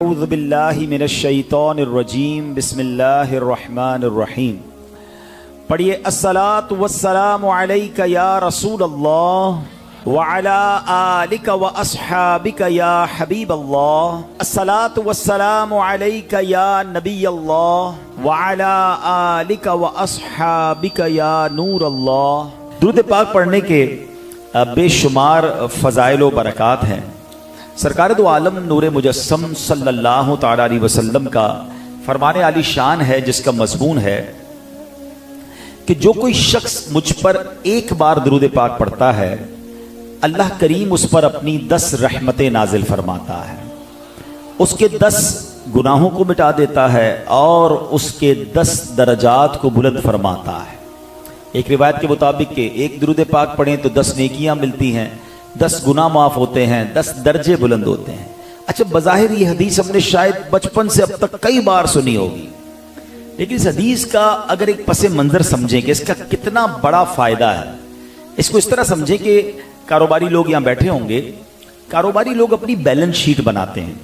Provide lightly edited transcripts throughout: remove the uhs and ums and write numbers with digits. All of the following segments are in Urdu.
اعوذ باللہ من الشیطان الرجیم بسم اللہ الرحمن الرحیم. پڑھیے الصلاۃ والسلام علیک یا رسول اللہ وعلی آلک واصحابک یا حبیب اللہ. الصلاۃ والسلام علیک یا نبی اللہ وعلی آلک واصحابک یا نور اللہ. درود پاک پڑھنے کے بے شمار فضائل و برکات ہیں. سرکار دو عالم نور مجسم صلی اللہ تعالی علیہ وسلم کا فرمان عالی شان ہے، جس کا مضمون ہے کہ جو کوئی شخص مجھ پر ایک بار درود پاک پڑھتا ہے، اللہ کریم اس پر اپنی 10 رحمتیں نازل فرماتا ہے، اس کے 10 گناہوں کو مٹا دیتا ہے اور اس کے 10 درجات کو بلند فرماتا ہے. ایک روایت کے مطابق کہ ایک درود پاک پڑھیں تو 10 نیکیاں ملتی ہیں، 10 گناہ معاف ہوتے ہیں، 10 درجے بلند ہوتے ہیں. اچھا، بظاہر یہ حدیث ہم نے شاید بچپن سے اب تک کئی بار سنی ہوگی، لیکن اس حدیث کا اگر ایک پس منظر سمجھیں کہ اس کا کتنا بڑا فائدہ ہے، اس کو اس طرح سمجھیں کہ کاروباری لوگ یہاں بیٹھے ہوں گے. کاروباری لوگ اپنی بیلنس شیٹ بناتے ہیں.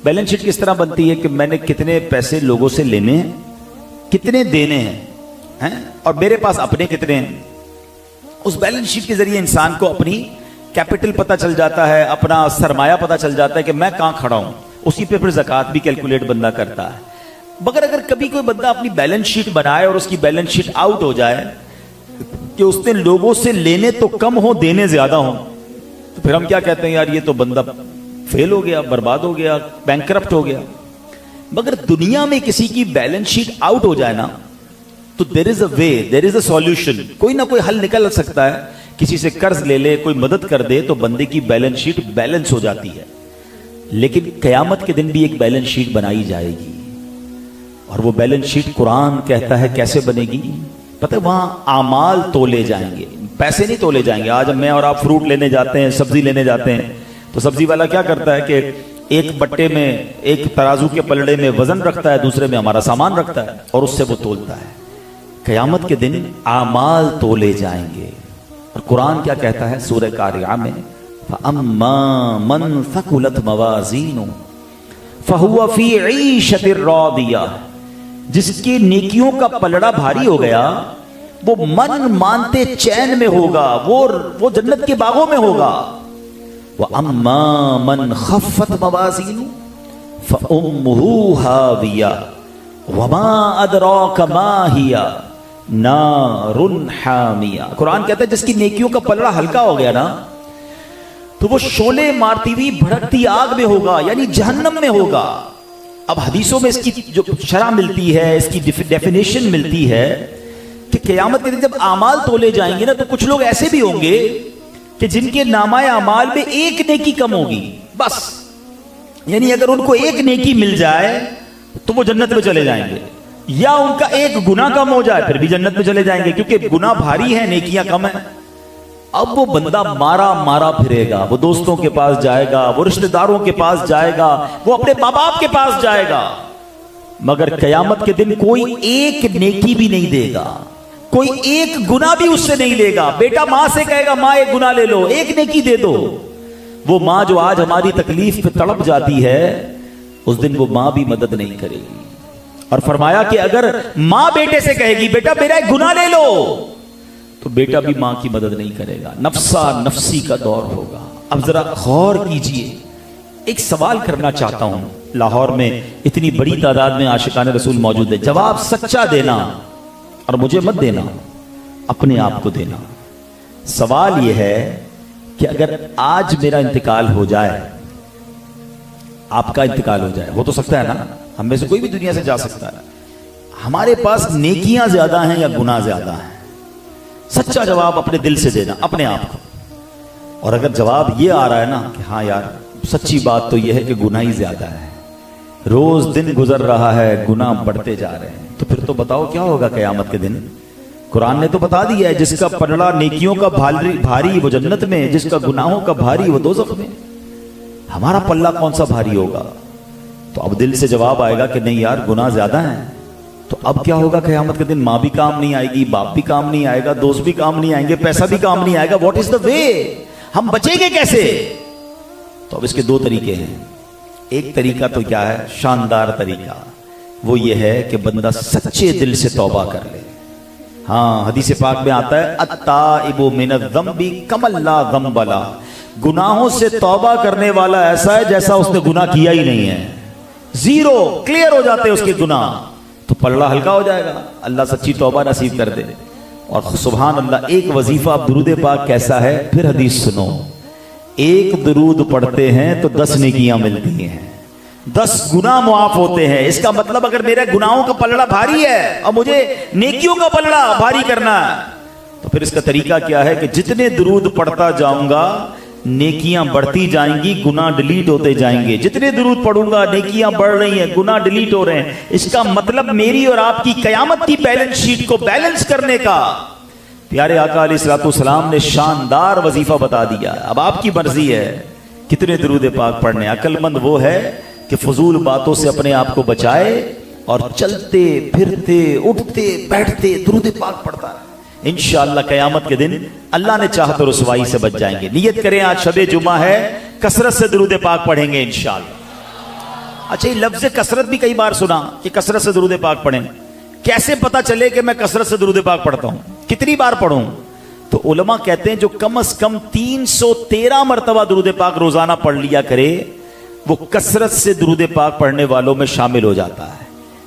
بیلنس شیٹ کس طرح بنتی ہے کہ میں نے کتنے پیسے لوگوں سے لینے ہیں، کتنے دینے ہیں اور میرے پاس اپنے کتنے ہیں. اس بیلنس شیٹ کے ذریعے انسان کو اپنی کیپٹل پتہ چل جاتا ہے، اپنا سرمایہ پتہ چل جاتا ہے کہ میں کہاں کھڑا ہوں. اسی پہ پھر زکوٰۃ بھی کیلکولیٹ بندہ کرتا ہے. مگر اگر کبھی کوئی بندہ اپنی بیلنس شیٹ بنائے اور اس کی بیلنس شیٹ آؤٹ ہو جائے کہ اس نے لوگوں سے لینے تو کم ہو دینے زیادہ ہوں، تو پھر ہم کیا کہتے ہیں، یار یہ تو بندہ فیل ہو گیا، برباد ہو گیا، بینکرپٹ ہو گیا. مگر دنیا میں کسی کی بیلنس شیٹ آؤٹ ہو جائے نا تو دیر از اے وے، دیر از اے سولوشن. کوئی نہ کوئی حل نکل سکتا ہے. کسی سے قرض لے لے، کوئی مدد کر دے تو بندے کی بیلنس شیٹ بیلنس ہو جاتی ہے. لیکن قیامت کے دن بھی ایک بیلنس شیٹ بنائی جائے گی، اور وہ بیلنس شیٹ قرآن کہتا ہے کیسے بنے گی. پتہ ہے وہاں اعمال تولے جائیں گے، پیسے نہیں تولے جائیں گے. آج میں اور آپ فروٹ لینے جاتے ہیں، سبزی لینے جاتے ہیں، تو سبزی والا کیا کرتا ہے کہ ایک بٹے میں، ایک ترازو کے پلڑے میں وزن رکھتا ہے، دوسرے میں ہمارا سامان رکھتا ہے اور اس سے وہ تولتا ہے. قیامت کے دن اعمال تولے جائیں گے. اور قرآن کیا کہتا ہے سورہ قاریعہ میں، فَأَمَّا مَنْ ثَقُلَتْ مَوَازِينُهُ فَهُوَ فِي عِيشَةٍ رَاضِيَةٍ. جس کی نیکیوں کا پلڑا بھاری ہو گیا وہ من مانتے چین میں ہوگا، وہ جنت کے باغوں میں ہوگا. وَأَمَّا مَنْ خَفَّتْ مَوَازِينُهُ فَأُمُّهُ هَاوِيَةٌ وَمَا أَدْرَاكَ مَا هِيَ نارٌ حامیہ. قرآن کہتا ہے جس کی نیکیوں کا پلڑا ہلکا ہو گیا نا تو وہ شعلے مارتی ہوئی بھڑکتی آگ میں ہوگا، یعنی جہنم میں ہوگا. اب حدیثوں میں اس کی جو شرح ملتی ہے، اس کی ڈیفینیشن ملتی ہے کہ قیامت کے دن جب اعمال تولے جائیں گے نا تو کچھ لوگ ایسے بھی ہوں گے کہ جن کے نامہ اعمال میں ایک نیکی کم ہوگی بس. یعنی اگر ان کو ایک نیکی مل جائے تو وہ جنت میں چلے جائیں گے، یا ان کا ایک گناہ کم ہو جائے پھر بھی جنت میں چلے جائیں گے، کیونکہ گناہ بھاری ہیں، نیکیاں کم ہیں. اب وہ بندہ مارا پھرے گا، وہ دوستوں کے پاس جائے گا، وہ رشتہ داروں کے پاس جائے گا، وہ اپنے ماں باپ کے پاس جائے گا. مگر قیامت کے دن کوئی ایک نیکی بھی نہیں دے گا، کوئی ایک گناہ بھی اس سے نہیں لے گا. بیٹا ماں سے کہے گا ماں ایک گناہ لے لو، ایک نیکی دے دو. وہ ماں جو آج ہماری تکلیف پہ تڑپ جاتی ہے، اس دن وہ ماں بھی مدد نہیں کرے گی. اور فرمایا کہ اگر ماں بیٹے سے کہے گی بیٹا میرا ایک گناہ لے لو، تو بیٹا بھی ماں کی مدد نہیں کرے گا. نفسا نفسی کا دور ہوگا. اب ذرا غور کیجئے، ایک سوال کرنا چاہتا ہوں. لاہور میں اتنی بڑی تعداد میں عاشقان رسول موجود ہے. جواب سچا دینا اور مجھے مت دینا، اپنے آپ کو دینا. سوال یہ ہے کہ اگر آج میرا انتقال ہو جائے، آپ کا انتقال ہو جائے، ہو تو سکتا ہے نا، ہم میں سے کوئی بھی دنیا سے جا سکتا ہے، ہمارے پاس نیکیاں زیادہ ہیں یا گناہ زیادہ ہیں؟ سچا جواب اپنے دل سے دینا، اپنے آپ کو. اور اگر جواب یہ آ رہا ہے نا کہ ہاں یار سچی بات تو یہ ہے کہ گناہ ہی زیادہ ہے، روز دن گزر رہا ہے، گناہ بڑھتے جا رہے ہیں، تو پھر تو بتاؤ کیا ہوگا قیامت کے دن. قرآن نے تو بتا دیا ہے جس کا پلڑا نیکیوں کا بھاری وہ جنت میں، جس کا گناہوں کا بھاری وہ دوزخ میں. ہمارا پلہ کون سا بھاری ہوگا؟ تو اب دل سے جواب آئے گا کہ نہیں یار گناہ زیادہ ہیں. تو اب کیا ہوگا قیامت کے دن؟ ماں بھی کام نہیں آئے گی، باپ بھی کام نہیں آئے گا، دوست بھی کام نہیں آئیں گے، پیسہ بھی کام نہیں آئے گا. واٹ از دا وے؟ ہم بچیں گے کیسے؟ تو اب اس کے 2 طریقے ہیں. ایک طریقہ تو کیا ہے، شاندار طریقہ، وہ یہ ہے کہ بندہ سچے دل سے توبہ کر لے۔ ہاں حدیث پاک میں آتا ہے التائب من الذنب کمن لا ذنب لہ، گناہوں سے توبہ کرنے والا ایسا ہے جیسا اس نے گناہ کیا ہی نہیں ہے، زیرو، کلیئر ہو جاتے ہیں اس کے گناہ، تو پلڑا ہلکا ہو جائے گا۔ اللہ سچی توبہ نصیب کر دے۔ اور سبحان اللہ، ایک وظیفہ درود پاک کیسا ہے، پھر حدیث سنو، ایک درود پڑھتے ہیں تو 10 نیکیاں ملتی ہیں، 10 گناہ معاف ہوتے ہیں۔ اس کا مطلب اگر میرے گناہوں کا پلڑا بھاری ہے اور مجھے نیکیوں کا پلڑا بھاری کرنا ہے، تو پھر اس کا طریقہ کیا ہے کہ جتنے درود پڑھتا جاؤں گا نیکیاں بڑھتی جائیں گی، گناہ ڈیلیٹ ہوتے جائیں گے۔ جتنے درود پڑھوں گا نیکیاں بڑھ رہی ہیں، گناہ ڈیلیٹ ہو رہے ہیں۔ اس کا مطلب میری اور آپ کی قیامت کی بیلنس شیٹ کو بیلنس کرنے کا پیارے آقا علیہ الصلوۃ والسلام نے شاندار وظیفہ بتا دیا۔ اب آپ کی مرضی ہے کتنے درود پاک پڑھنے۔ عقل مند وہ ہے کہ فضول باتوں سے اپنے آپ کو بچائے اور چلتے پھرتے اٹھتے بیٹھتے درود پاک پڑھتا ہے۔ انشاءاللہ قیامت کے دن اللہ نے چاہا تو رسوائی سے بچ جائیں گے۔ نیت کریں آج شب جمعہ ہے، کثرت سے درود پاک پڑھیں گے انشاءاللہ۔ اچھا، یہ لفظ کثرت بھی کئی بار سنا کہ کثرت سے درود پاک پڑھیں، کیسے پتا چلے کہ میں کثرت سے درود پاک پڑھتا ہوں، کتنی بار پڑھوں؟ تو علماء کہتے ہیں جو کم از کم 313 مرتبہ درود پاک روزانہ پڑھ لیا کرے وہ کثرت سے درود پاک پڑھنے والوں میں شامل ہو جاتا ہے۔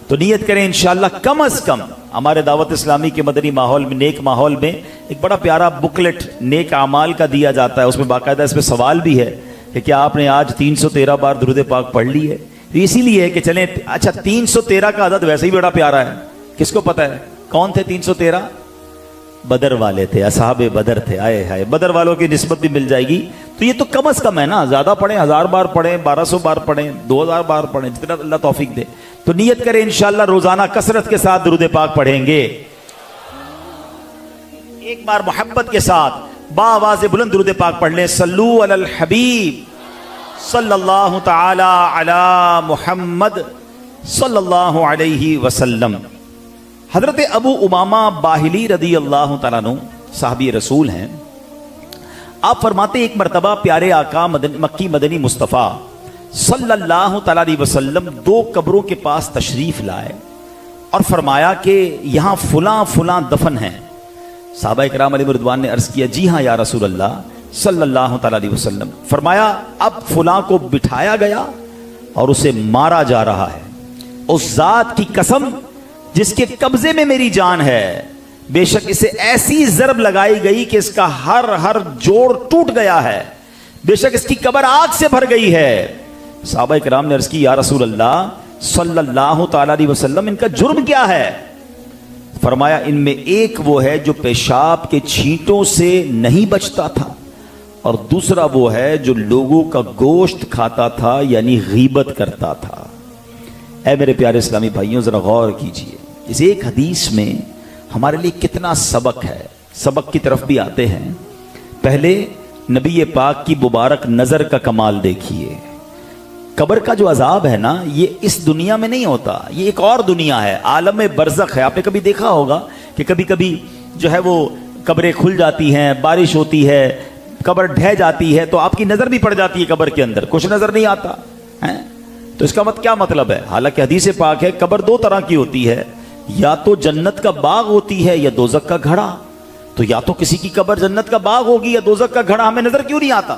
تو نیت کریں انشاءاللہ کم از کم۔ ہمارے دعوت اسلامی کے مدنی ماحول میں، نیک ماحول میں ایک بڑا پیارا بکلیٹ نیک اعمال کا دیا جاتا ہے، اس میں باقاعدہ اس میں سوال بھی ہے کہ کیا آپ نے آج 313 بار درود پاک پڑھ لی ہے؟ تو اسی لیے ہے کہ چلیں، اچھا 313 کا عدد ویسے ہی بڑا پیارا ہے، کس کو پتا ہے کون تھے 313؟ بدر والے تھے، اصحاب بدر تھے۔ آئے ہائے، بدر والوں کی نسبت بھی مل جائے گی۔ تو یہ تو کم از کم ہے نا، زیادہ پڑھیں، 1000 بار پڑھیں، 1200 بار پڑھیں، 2000 بار پڑھیں، جتنا اللہ توفیق دے۔ تو نیت کریں انشاءاللہ روزانہ کثرت کے ساتھ درود پاک پڑھیں گے۔ ایک بار محبت کے ساتھ باآواز بلند درود پاک پڑھ لیں، صلو علی الحبیب صلی اللہ تعالی علی محمد صلی اللہ علیہ وسلم۔ حضرت ابو امامہ باہلی رضی اللہ تعالیٰ عنہ صحابی رسول ہیں۔ آپ فرماتے ایک مرتبہ پیارے آقا مکی مدنی مصطفیٰ صلی اللہ تعالیٰ علیہ وسلم 2 قبروں کے پاس تشریف لائے اور فرمایا کہ یہاں فلاں فلاں دفن ہیں۔ صحابہ اکرام علیہ رضوان نے عرض کیا جی ہاں یا رسول اللہ صلی اللہ تعالیٰ علیہ وسلم۔ فرمایا اب فلاں کو بٹھایا گیا اور اسے مارا جا رہا ہے، اس ذات کی قسم جس کے قبضے میں میری جان ہے، بے شک اسے ایسی ضرب لگائی گئی کہ اس کا ہر جوڑ ٹوٹ گیا ہے، بے شک اس کی قبر آگ سے بھر گئی ہے۔ صحابہ کرام نے عرض کی یا رسول اللہ صلی اللہ تعالی علیہ وسلم ان کا جرم کیا ہے؟ فرمایا ان میں ایک وہ ہے جو پیشاب کے چھینٹوں سے نہیں بچتا تھا، اور دوسرا وہ ہے جو لوگوں کا گوشت کھاتا تھا یعنی غیبت کرتا تھا۔ اے میرے پیارے اسلامی بھائیوں ذرا غور کیجئے، اس ایک حدیث میں ہمارے لیے کتنا سبق ہے۔ سبق کی طرف بھی آتے ہیں۔ پہلے نبی پاک کی مبارک نظر کا کمال دیکھیے۔ قبر کا جو عذاب ہے نا، یہ اس دنیا میں نہیں ہوتا، یہ ایک اور دنیا ہے، عالم برزخ ہے۔ آپ نے کبھی دیکھا ہوگا کہ کبھی کبھی جو ہے وہ قبریں کھل جاتی ہیں، بارش ہوتی ہے، قبر ڈھہ جاتی ہے تو آپ کی نظر بھی پڑ جاتی ہے قبر کے اندر، کچھ نظر نہیں آتا ہے۔ تو اس کا کیا مطلب ہے؟ حالانکہ حدیث پاک ہے قبر 2 طرح کی ہوتی ہے، یا تو جنت کا باغ ہوتی ہے یا دوزخ کا گھڑا۔ تو یا تو کسی کی قبر جنت کا باغ ہوگی یا دوزخ کا گھڑا، ہمیں نظر کیوں نہیں آتا؟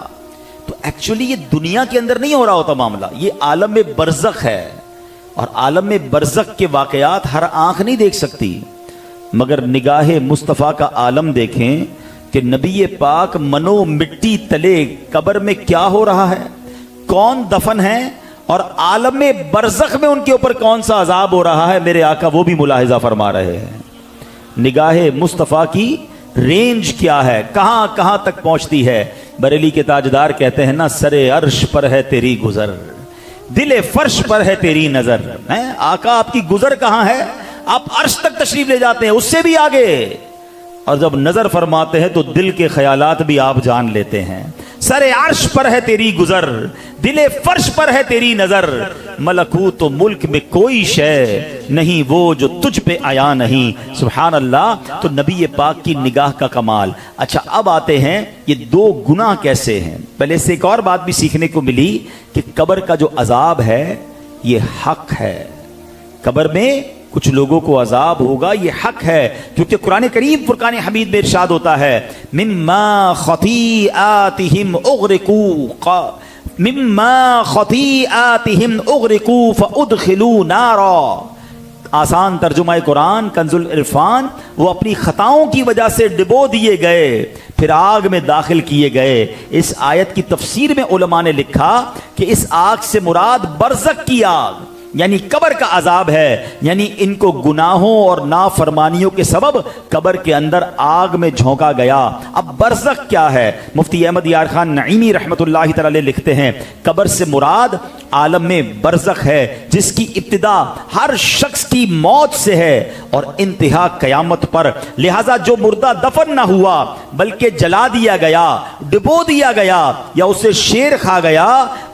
تو ایکچولی یہ دنیا کے اندر نہیں ہو رہا ہوتا معاملہ، یہ عالم برزخ ہے، اور عالم برزخ کے واقعات ہر آنکھ نہیں دیکھ سکتی، مگر نگاہ مصطفیٰ کا عالم دیکھیں کہ نبی پاک منو مٹی تلے قبر میں کیا ہو رہا ہے، کون دفن ہے، اور عالم برزخ میں ان کے اوپر کون سا عذاب ہو رہا ہے، میرے آقا وہ بھی ملاحظہ فرما رہے ہیں۔ نگاہ مصطفیٰ کی رینج کیا ہے، کہاں کہاں تک پہنچتی ہے۔ بریلی کے تاجدار کہتے ہیں نا، سر عرش پر ہے تیری گزر، دل فرش پر ہے تیری نظر۔ آقا آپ کی گزر کہاں ہے؟ آپ عرش تک تشریف لے جاتے ہیں، اس سے بھی آگے، اور جب نظر فرماتے ہیں تو دل کے خیالات بھی آپ جان لیتے ہیں۔ سر عرش پر ہے تیری گزر، دل فرش پر ہے تیری نظر، ملکوت و ملک میں کوئی شے نہیں وہ جو تجھ پہ آیا نہیں۔ سبحان اللہ۔ تو نبی پاک کی نگاہ کا کمال۔ اچھا اب آتے ہیں یہ دو گناہ کیسے ہیں۔ پہلے سے ایک اور بات بھی سیکھنے کو ملی کہ قبر کا جو عذاب ہے یہ حق ہے۔ قبر میں کچھ لوگوں کو عذاب ہوگا، یہ حق ہے، کیونکہ قرآن کریم فرقان حمید میں ارشاد ہوتا ہے مما خطیئاتہم اغرقوا مما خطیئاتہم اغرقوا فادخلوا نارا۔ آسان ترجمہ قرآن کنز العرفان، وہ اپنی خطاؤں کی وجہ سے ڈبو دیے گئے پھر آگ میں داخل کیے گئے۔ اس آیت کی تفسیر میں علماء نے لکھا کہ اس آگ سے مراد برزخ کی آگ یعنی قبر کا عذاب ہے، یعنی ان کو گناہوں اور نافرمانیوں کے سبب قبر کے اندر آگ میں جھونکا گیا۔ اب برزخ کیا ہے؟ مفتی احمد یار خان نعیمی رحمت اللہ تعالی لکھتے ہیں قبر سے مراد عالم میں برزخ ہے جس کی ابتدا ہر شخص کی موت سے ہے اور انتہا قیامت پر، لہذا جو مردہ دفن نہ ہوا بلکہ جلا دیا گیا، ڈبو دیا گیا یا اسے شیر کھا گیا،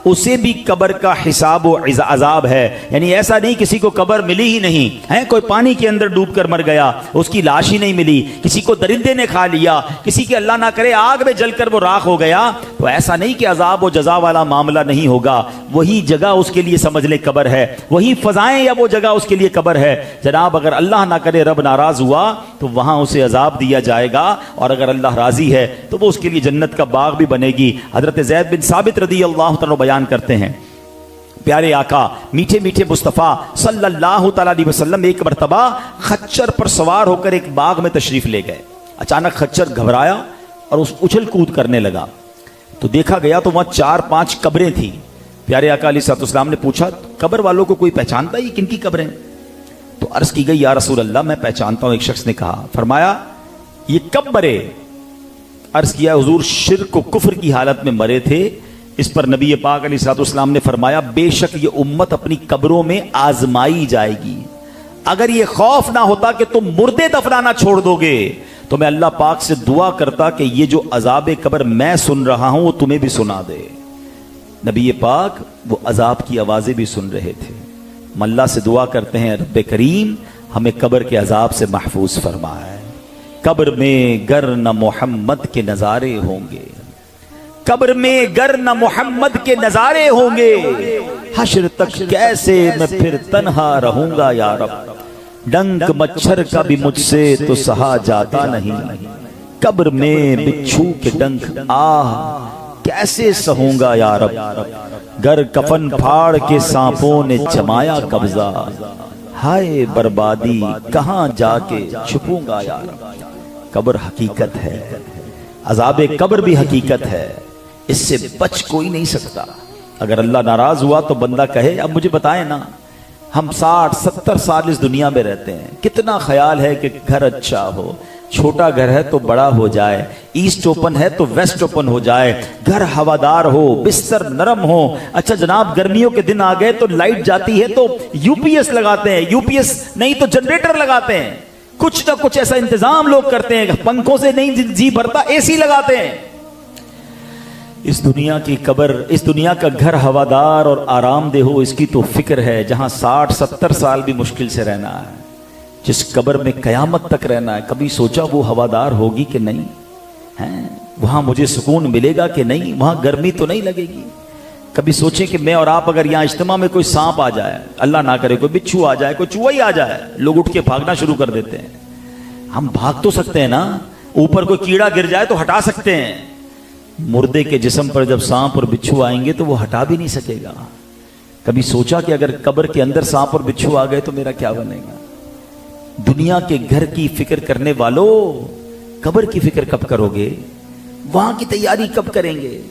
اسے بھی قبر کا حساب و عذاب ہے۔ یعنی ایسا نہیں کسی کو قبر ملی ہی نہیں ہے، کوئی پانی کے اندر ڈوب کر مر گیا اس کی لاش ہی نہیں ملی، کسی کو درندے نے کھا لیا، کسی کے اللہ نہ کرے آگ میں جل کر وہ راکھ ہو گیا، تو ایسا نہیں کہ عذاب و جزا والا معاملہ نہیں ہوگا۔ وہی جگہ اس کے لیے سمجھ لے قبر ہے، وہی فضائیں یا وہ جگہ اس کے لیے قبر ہے۔ جناب اگر اللہ نہ کرے رب ناراض ہوا تو وہاں اسے عذاب دیا جائے گا، اور اگر اللہ راضی ہے تو وہ اس کے لیے جنت کا باغ بھی بنے گی۔ حضرت زید بن ثابت رضی اللہ تعالیٰ بیان کرتے ہیں پیارے آقا میٹھے میٹھے مصطفیٰ صلی اللہ تعالیٰ علیہ وسلم ایک مرتبہ خچر پر سوار ہو کر ایک باغ میں تشریف لے گئے۔ اچانک خچر گھبرایا اور اس اچھل کود کرنے لگا، تو دیکھا گیا تو وہاں 4-5 قبریں تھیں۔ پیارے آقا علیہ السلام نے پوچھا قبر والوں کو کوئی پہچانتا ہے یہ کن کی قبریں؟ تو عرض کی گئی یا رسول اللہ میں پہچانتا ہوں۔ ایک شخص نے کہا، فرمایا یہ کب مرے؟ عرض کیا حضور شرک و کفر کی حالت میں مرے تھے۔ اس پر نبی پاک علیہ السلام نے فرمایا بے شک یہ امت اپنی قبروں میں آزمائی جائے گی، اگر یہ خوف نہ ہوتا کہ تم مردے دفنانا چھوڑ دو گے تو میں اللہ پاک سے دعا کرتا کہ یہ جو عذاب قبر میں سن رہا ہوں وہ تمہیں بھی سنا دے۔ نبی پاک وہ عذاب کی آوازیں بھی سن رہے تھے۔ ہم اللہ سے دعا کرتے ہیں رب کریم ہمیں قبر کے عذاب سے محفوظ فرمائے۔ قبر میں گر نہ محمد کے نظارے ہوں گے، قبر میں گر نہ محمد کے نظارے ہوں گے، حشر تک کیسے میں پھر تنہا رہوں گا یا رب، ڈنک مچھر کا بھی مجھ سے تو سہا جاتا نہیں، قبر میں بچھو کے ڈنک آہ کیسے سہوں گا یا رب، گر کفن پھاڑ کے سانپوں نے جمایا قبضہ، ہائے بربادی کہاں جا کے چھپوں گا یا رب۔ قبر حقیقت ہے، عذاب قبر بھی حقیقت ہے، اس سے بچ کوئی نہیں سکتا۔ اگر اللہ ناراض ہوا تو بندہ کہے اب مجھے بتائیں نا، ہم 60-70 سال اس دنیا میں رہتے ہیں، کتنا خیال ہے کہ گھر اچھا ہو، چھوٹا گھر ہے تو بڑا ہو جائے، ایسٹ اوپن ہے تو ویسٹ اوپن ہو جائے، گھر ہوادار ہو، بستر نرم ہو۔ اچھا جناب گرمیوں کے دن آ گئے تو لائٹ جاتی ہے تو یو پی ایس لگاتے ہیں، یو پی ایس نہیں تو جنریٹر لگاتے ہیں، کچھ نہ کچھ ایسا انتظام لوگ کرتے ہیں، پنکھوں سے نہیں جی بھرتا اے سی لگاتے ہیں۔ اس دنیا کی قبر، اس دنیا کا گھر ہوادار اور آرام دہ ہو اس کی تو فکر ہے، جہاں 60-70 سال بھی مشکل سے رہنا ہے، جس قبر میں قیامت تک رہنا ہے، کبھی سوچا وہ ہوادار ہوگی کہ نہیں ہے؟ وہاں مجھے سکون ملے گا کہ نہیں؟ وہاں گرمی تو نہیں لگے گی؟ کبھی سوچیں کہ میں اور آپ اگر یہاں اجتماع میں کوئی سانپ آ جائے، اللہ نہ کرے کوئی بچھو آ جائے، کوئی چوہا ہی آ جائے، لوگ اٹھ کے بھاگنا شروع کر دیتے ہیں۔ ہم بھاگ تو سکتے ہیں نا، اوپر کوئی کیڑا گر جائے تو ہٹا سکتے ہیں، مردے کے جسم پر جب سانپ اور بچھو آئیں گے تو وہ ہٹا بھی نہیں سکے گا۔ کبھی سوچا کہ اگر قبر کے اندر سانپ اور بچھو آ گئے تو میرا کیا بنے گا؟ دنیا کے گھر کی فکر کرنے والوں قبر کی فکر کب کرو گے؟ وہاں کی تیاری کب کریں گے؟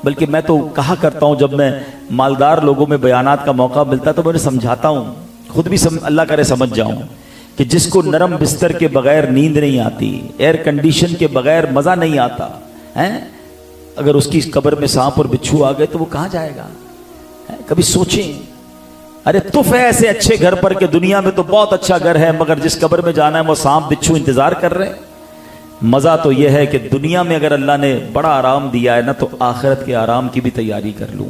بلکہ میں تو کہا کرتا ہوں جب میں مالدار لوگوں میں بیانات کا موقع ملتا تو میں انہیں سمجھاتا ہوں، خود بھی اللہ کرے سمجھ جاؤں، کہ جس کو نرم بستر کے بغیر نیند نہیں آتی، ایئر کنڈیشن کے بغیر مزہ نہیں آتا ہے، اگر اس کی قبر میں سانپ اور بچھو آ گئے تو وہ کہاں جائے گا؟ کبھی سوچیں، ارے تف ہے ایسے اچھے گھر پر کہ دنیا میں تو بہت اچھا گھر ہے مگر جس قبر میں جانا ہے وہ سانپ بچھو انتظار کر رہے ہیں۔ مزہ تو یہ ہے کہ دنیا میں اگر اللہ نے بڑا آرام دیا ہے نا تو آخرت کے آرام کی بھی تیاری کر لوں.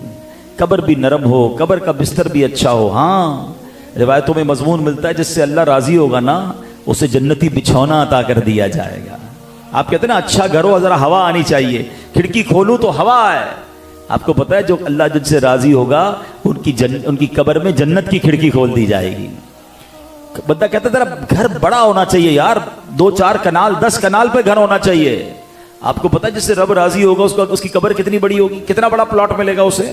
قبر بھی نرم ہو, قبر کا بستر بھی اچھا ہو. ہاں روایتوں میں مضمون ملتا ہے جس سے اللہ راضی ہوگا نا اسے جنتی بچھونا عطا کر دیا جائے گا. آپ کہتے ہیں نا اچھا گھر ہو ذرا ہوا آنی چاہیے, کھڑکی کھولوں تو ہوا ہے. آپ کو پتا ہے جو اللہ جن سے راضی ہوگا ان کی قبر میں جنت کی کھڑکی کھول دی جائے گی. بندہ کہتا ہے ذرا گھر بڑا ہونا چاہیے یار, 2-4 کنال 10 کنال پہ گھر ہونا چاہیے. آپ کو پتا ہے جس سے رب راضی ہوگا اس کی قبر کتنی بڑی ہوگی, کتنا بڑا پلاٹ ملے گا اسے.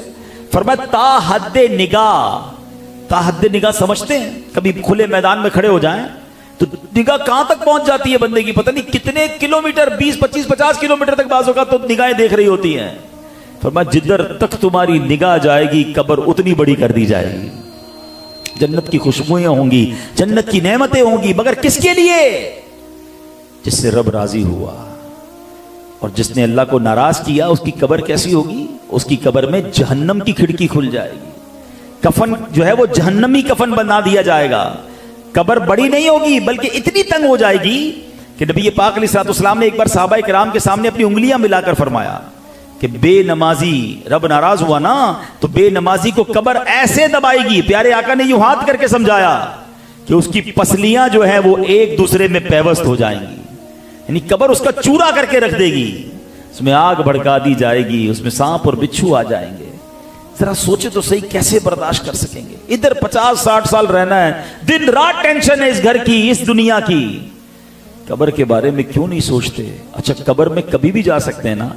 فرمایا تا حد نگاہ. تا حد نگاہ سمجھتے ہیں؟ کبھی کھلے میدان میں کھڑے ہو جائیں تو نگاہ کہاں تک پہنچ جاتی ہے بندے کی, پتہ نہیں کتنے کلومیٹر, 20-25-50 کلومیٹر تک بعض اوقات تو نگاہیں دیکھ رہی ہوتی ہیں. فرمایا جدھر تک تمہاری نگاہ جائے گی قبر اتنی بڑی کر دی جائے گی. جنت کی خوشبوئیں ہوں گی, جنت کی نعمتیں ہوں گی, مگر کس کے لیے؟ جس سے رب راضی ہوا. اور جس نے اللہ کو ناراض کیا اس کی قبر کیسی ہوگی؟ اس کی قبر میں جہنم کی کھڑکی کھل جائے گی. کفن جو ہے وہ جہنمی کفن بنا دیا جائے گا. قبر بڑی نہیں ہوگی بلکہ اتنی تنگ ہو جائے گی کہ نبی پاک علیہ الصلوۃ والسلام نے ایک بار صحابہ کرام کے سامنے اپنی انگلیاں ملا کر فرمایا کہ بے نمازی, رب ناراض ہوا نا تو بے نمازی کو قبر ایسے دبائے گی. پیارے آقا نے یوں ہاتھ کر کے سمجھایا کہ اس کی پسلیاں جو ہیں وہ ایک دوسرے میں پیوست ہو جائیں گی, یعنی قبر اس کا چورا کر کے رکھ دے گی. اس میں آگ بھڑکا دی جائے گی, اس میں سانپ اور بچھو آ جائیں گے. ذرا سوچے تو صحیح, کیسے برداشت کر سکیں گے؟ ادھر 50-60 سال رہنا ہے, دن رات ٹینشن ہے اس گھر کی, اس دنیا کی. قبر کے بارے میں کیوں نہیں سوچتے؟ اچھا قبر میں کبھی بھی جا سکتے ہیں نا,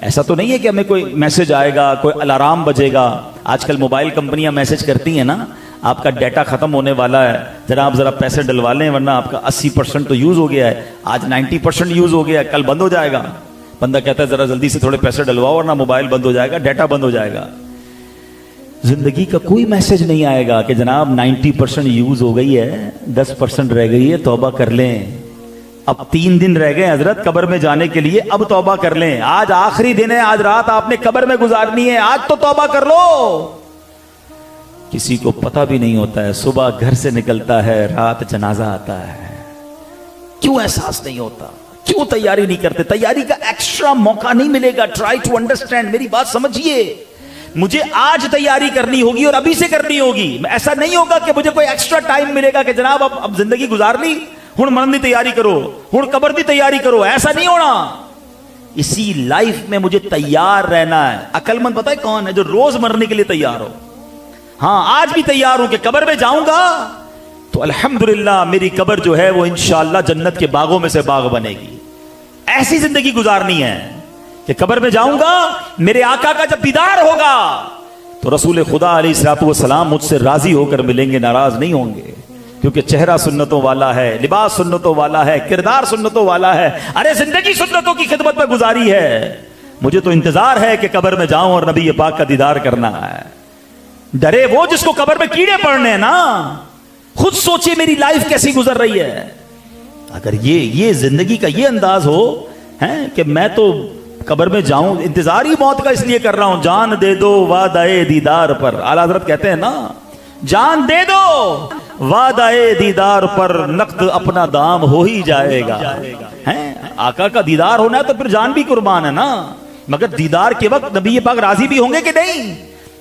ایسا تو نہیں ہے کہ ہمیں کوئی میسج آئے گا, کوئی الارم بجے گا. آج کل موبائل کمپنیاں میسج کرتی ہیں نا آپ کا ڈیٹا ختم ہونے والا ہے, ذرا پیسے ڈلوا لیں ورنہ آپ کا 80% تو یوز ہو گیا ہے, آج 90% یوز ہو گیا ہے, کل بند ہو جائے گا. بندہ کہتا ہے ذرا جلدی سے تھوڑے پیسے ڈلواؤ ورنہ موبائل بند ہو جائے گا, ڈیٹا بند ہو جائے گا. زندگی کا کوئی میسج نہیں آئے گا کہ جناب 90% یوز ہو گئی ہے, 10% رہ گئی ہے, توبہ کر لیں. اب 3 دن رہ گئے حضرت قبر میں جانے کے لیے, اب توبہ کر لیں. آج آخری دن ہے, آج رات آپ نے قبر میں گزارنی ہے, آج تو توبہ کر لو. کسی کو پتہ بھی نہیں ہوتا ہے, صبح گھر سے نکلتا ہے, رات جنازہ آتا ہے. کیوں احساس نہیں ہوتا؟ کیوں تیاری نہیں کرتے؟ تیاری کا ایکسٹرا موقع نہیں ملے گا. ٹرائی ٹو انڈرسٹینڈ, میری بات سمجھیے. مجھے آج تیاری کرنی ہوگی اور ابھی سے کرنی ہوگی. ایسا نہیں ہوگا کہ مجھے کوئی ایکسٹرا ٹائم ملے گا کہ جناب اب زندگی گزار لی, ہن مرن دی تیاری کرو, ہن قبر دی تیاری کرو. ایسا نہیں ہونا. اسی لائف میں مجھے تیار رہنا ہے. عقل مند پتہ ہے کون ہے؟ جو روز مرنے کے لیے تیار ہو. ہاں آج بھی تیار ہوں کہ قبر میں جاؤں گا تو الحمدللہ میری قبر جو ہے وہ انشاءاللہ جنت کے باغوں میں سے باغ بنے گی. ایسی زندگی گزارنی ہے کہ قبر میں جاؤں گا, میرے آقا کا جب دیدار ہوگا تو رسول خدا علیہ الصلوۃ والسلام مجھ سے راضی ہو کر ملیں گے, ناراض نہیں ہوں گے. کیونکہ چہرہ سنتوں والا ہے, لباس سنتوں والا ہے, کردار سنتوں والا ہے. ارے زندگی سنتوں کی خدمت میں گزاری ہے. مجھے تو انتظار ہے کہ قبر میں جاؤں اور نبی پاک کا دیدار کرنا ہے. ڈرے وہ جس کو قبر میں کیڑے پڑنے ہیں نا. خود سوچے میری لائف کیسی گزر رہی ہے. اگر یہ زندگی کا یہ انداز ہو کہ میں تو قبر میں جاؤں, انتظار ہی موت کا اس لیے کر رہا ہوں. جان دے دو وعدہ دیدار پر, اعلیٰ حضرت کہتے ہیں نا, جان دے دو وعدہ دیدار پر, نقد اپنا دام ہو ہی جائے گا. آقا کا دیدار ہونا ہے تو پھر جان بھی قربان ہے نا. مگر دیدار کے وقت نبی پاک راضی بھی ہوں گے کہ نہیں؟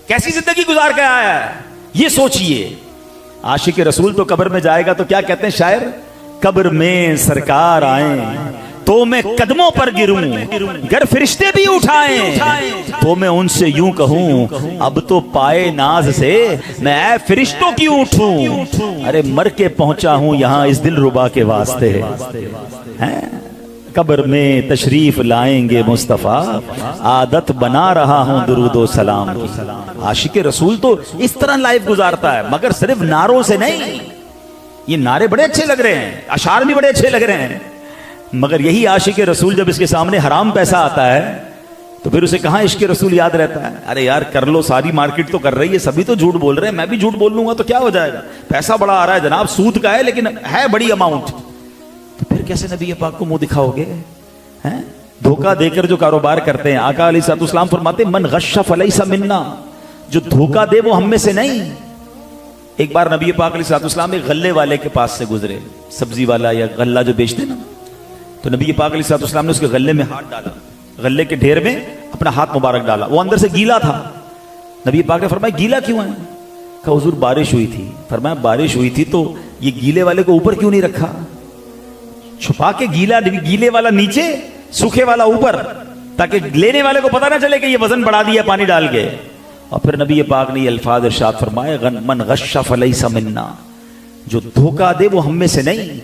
کیسی زندگی گزار کے آیا ہے یہ سوچئے. عاشق رسول تو قبر میں جائے گا تو کیا کہتے ہیں شاعر؟ قبر میں سرکار آئیں تو میں قدموں پر گروں, گر فرشتے بھی اٹھائیں تو میں ان سے یوں کہوں, اب تو پائے ناز سے میں اے فرشتوں کیوں اٹھوں. ارے مر کے پہنچا ہوں یہاں اس دل ربا کے واسطے. قبر میں تشریف لائیں گے مصطفیٰ, عادت بنا رہا ہوں درود و سلام کی. عاشق رسول تو اس طرح لائف گزارتا ہے, مگر صرف نعروں سے نہیں. یہ نعرے بڑے اچھے لگ رہے ہیں, اشعار بھی بڑے اچھے لگ رہے ہیں, مگر یہی عاشق رسول جب اس کے سامنے حرام پیسہ آتا ہے تو پھر اسے کہاں عشق رسول یاد رہتا ہے. ارے یار کر لو, ساری مارکیٹ تو کر رہی ہے, سبھی تو جھوٹ بول رہے ہیں, میں بھی جھوٹ بول لوں گا تو کیا ہو جائے گا. پیسہ بڑا آ رہا ہے جناب, سود کا ہے لیکن ہے بڑی اماؤنٹ, تو پھر کیسے نبی پاک کو منہ دکھاؤ گے؟ دھوکہ دے کر جو کاروبار کرتے ہیں, آقا علیہ الصلوۃ والسلام فرماتے من غش فلیس منا, جو دھوکہ دے وہ ہم میں سے نہیں. ایک بار نبی پاک علیہ الصلوۃ والسلام ایک غلے والے کے پاس سے گزرے, سبزی والا یا غلہ جو بیچتے نا, تو نبی پاک علیہ الصلوۃ والسلام نے اس کے غلے میں ہاتھ ڈالا، غلے کے ڈھیر میں اپنا ہاتھ مبارک ڈالا، وہ اندر سے گیلا تھا۔ نبی پاک نے فرمایا گیلا کیوں ہے؟ کہا حضور بارش ہوئی تھی۔ فرمایا بارش ہوئی تھی تو یہ گیلے والے کو اوپر کیوں نہیں رکھا؟ چھپا کے گیلے والا نیچے، سوکھے والا اوپر، تاکہ لینے والے کو پتہ نہ چلے کہ یہ وزن بڑھا دیا پانی ڈال کے۔ اور پھر نبی پاک نے یہ الفاظ ارشاد فرمائے من غش فلیس منا، جو دھوکہ دے وہ ہم میں سے نہیں۔